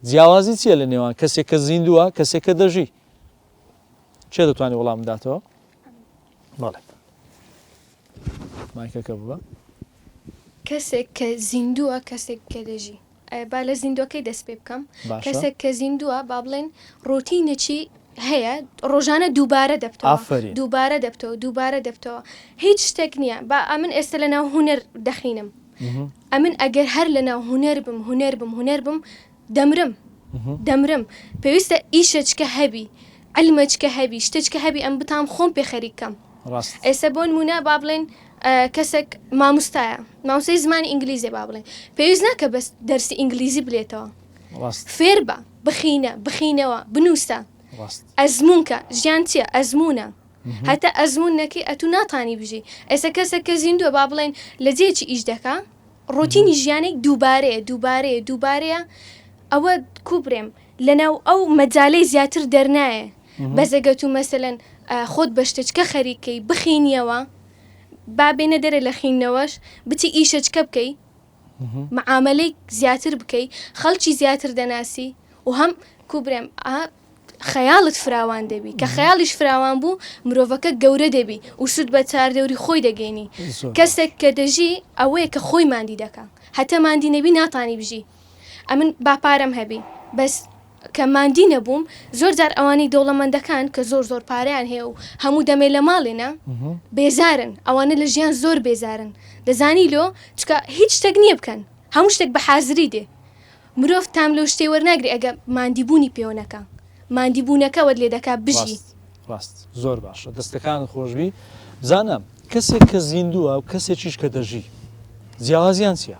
جیاوازی چیە لە نێوان کەسێک کە زیندووە کەسێک کە دەژی چێ دەتوانێت وەڵام بداتەوە؟ بەڵێ مایکەکە بووە کەسێک کە زیندووە کەسێک کە دەژی با لە زیندوەکەی دەست پێ بکەم کەسێک کە زیندووە با بڵێن ڕۆتینێکی هەیە ڕۆژانە دووبارە دەبتەوە هیچ شتێک نییە با ئەمن ئێستا لە ناو هوەر دەخینم ئەمن ئەگەر هەر لە ناو هوەر بم دەمرم پێویستە ئیشەچکە هەبی علمەچکە هەبی شتێچکە هەبی ئەم بتام خۆم پێ خەریکەم ئێستا بۆ نمونە با بڵێن کەسێک مامۆستایە مامۆستای زمانی ئینگلیزی با بڵێن پێویست ناکە بەس دەرسی ئینگلیزی بلێتەوە فێر بە بخینەوە بنووسە ئەزمونکە ژیان چییە ئەزمونە هەتا ئەزمون نەکەی ئەتو ناتانی بژی ئێستا کەسێک کە زیندووە با بڵێن لە جێکی ئیش دەکا ڕۆتینی ژیانێک دووبارەیە ئەوە کوبرێم لەناو ئەو مەجالەی زیاتر دەرنایە بەزەگەت و مەسەلەن خۆت بە شتێچکە خەریکەی بخینیەوە با بێنە دەرە لە خینەوەش بچی ئیشەچکە بکەی معاملەی زیاتر بکەی خەڵکی زیاتر دەناسی و هەم کوبرێم خەیاڵت فراوان دەبی کە خەیاڵیش فراوان بوو مرۆڤەکە گەورە دەبی و سوود بە چاردەوری خۆی دەگەینی کەسێک کە دەژی ئەوەیە کە خۆی ماندی دەکا هەتە ماندی نەبی ناتانی بژی ئەمن باپارەم هەبی بەس کە ماندی نەبووم زۆر جار ئەوانەی دەوڵەمەندەکان کە زۆر پارەیان هەیە و هەموو دەمێ لە ماڵێنە بێزارن ئەوانە لە ژیان زۆر بێزارن دەزانی لۆ چکە هیچ شتێک نییە بکەن هەموو شتێک بە حازری دێ مرۆڤ تام لەو شتێ وەرناگری ئەگە ماندیبوونی پێوەنەکە ماندیبوونەکەوت لێ دەکا بژی ڕاست زۆر باشە دەستەکان خۆشبی زانم کەسێک کە زیندووە و کەسێکیش کە دەژی جیاوازیان چییە؟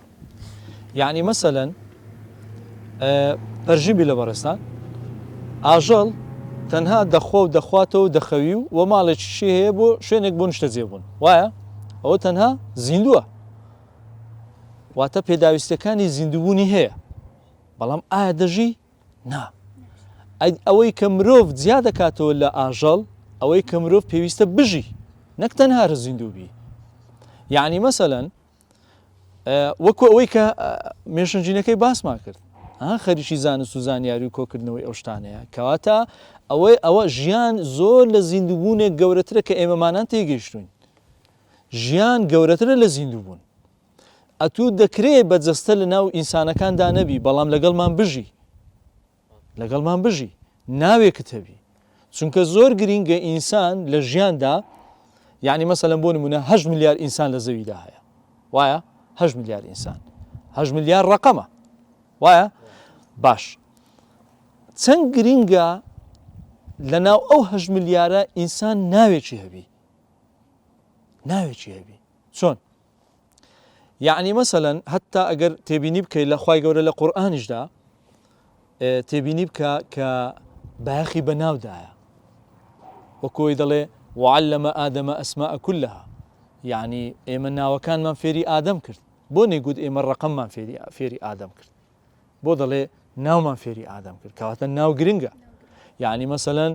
یعنی مەسەلەن پەرژیبی لە بەڕێستان ئاژەڵ تەنها دەخواتەوە و دەخەوی و ماڵێکیشی هەیە بۆ شوێنێک بۆ نیشتە جێبوون وایە ئەوە تەنها زیندووە واتە پێداویستەکانی زیندوبوونی هەیە بەڵام ئایا دەژی؟ نا ئەوەی کە مرۆڤ جیا دەکاتەوە لە ئاژەڵ ئەوەی کە مرۆڤ پێویستە بژی نەک تەنها زیندووبی یعنی مەسەلەن وەکو ئەوەی کە مێشنجینەکەی باسمان کرد خەریکی زانست و زانیاری و کۆکردنەوەی ئەو شتانەیە کەواتە ئەوە ژیان زۆر لە زیندوبوونێک گەورەترە کە ئێمەمانان تێگەیشتوین ژیان گەورەترە لە زیندوبوون ئەتوو دەکرێت بەجەستە لە ناو ئینسانەکاندا نەبی بەڵام لەگەڵمان بژی ناوێکت هەبی چونکە زۆر گرینگە ئینسان لە ژیاندا یعنی مەسەلەن بۆ نمونە 8 ملیار ئینسان لە زەویدا هەیە وایە 8 ملیار ئینسان 8 ملیار ڕقەمە وایە باش چەند گرینگە لە ناو ئەو 8 ملیارە ئینسان ناوێکی هەبی چۆن یعنی مەسەلەن هەتا ئەگەر تێبینی بکەیت لە خوای گەورە لە قورئانیشدا تێبینی بکە کە باخی بەناودایە وەکۆی دەڵێ وعلم ئادەمە ئەسماء كلها یعنی ئێمە ناوەکانمان فێری ئادەم کرد بۆ نێگوت ئێمە ڕقەممان فێری ئادەم کرد بۆ دەڵێ ناومان فێری ئادەم کرد کەواتە ناو گرنگە یعنی مەسەلەن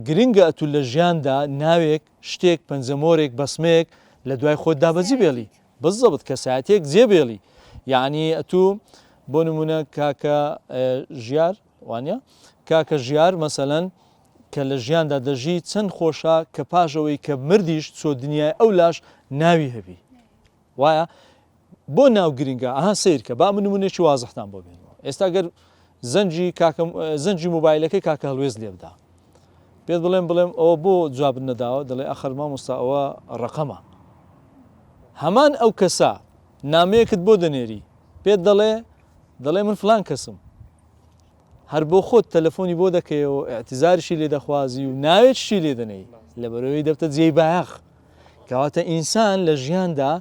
گرنگە ئەتو لە ژیاندا ناوێک شتێک پەنجەمۆرێک بەسمەیەک لە دوای خۆت دابەجی بێڵی بزەبت کە ساعتێک جێبێڵی یعنی ئەتو بۆ نمونە کاکە ژیار وانە کاکە ژیار مەسەلەن کە لە ژیاندا دەژی چەند خۆشە کە پاشەوەی کە مردیش چۆ دنیای ئەو لاش ناوی هەبی وایە بۆ ناو گرنگە سیرکە با من نمونێکی وازحتان بۆ بێنەوە ئێستا گەر زەنجی مۆبایلەکەی کاکە هەڵوێز لێ بدا پێت بڵێم ئەوە بۆ جوابن نەداوە دەڵێ ئەخەر مامۆستا ئەوە ڕقەمە هەمان ئەو کەسە نامەیەکت بۆ دەنێری پێت دەڵێ من فلان کەسم هەر بۆ خۆت تەلەفۆنی بۆ دەکەیەوە ئەعتیزاریشی لێ دەخوازی و ناوێتشی لێ دەنەی لەبەرەوەی دەبتە جێی باەخ کەواتە ئینسان لە ژیاندا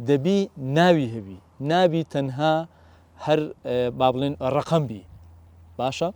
دەبی ناوی هەبی نابی تەنها هەر با بڵێن ڕقەم بی باشە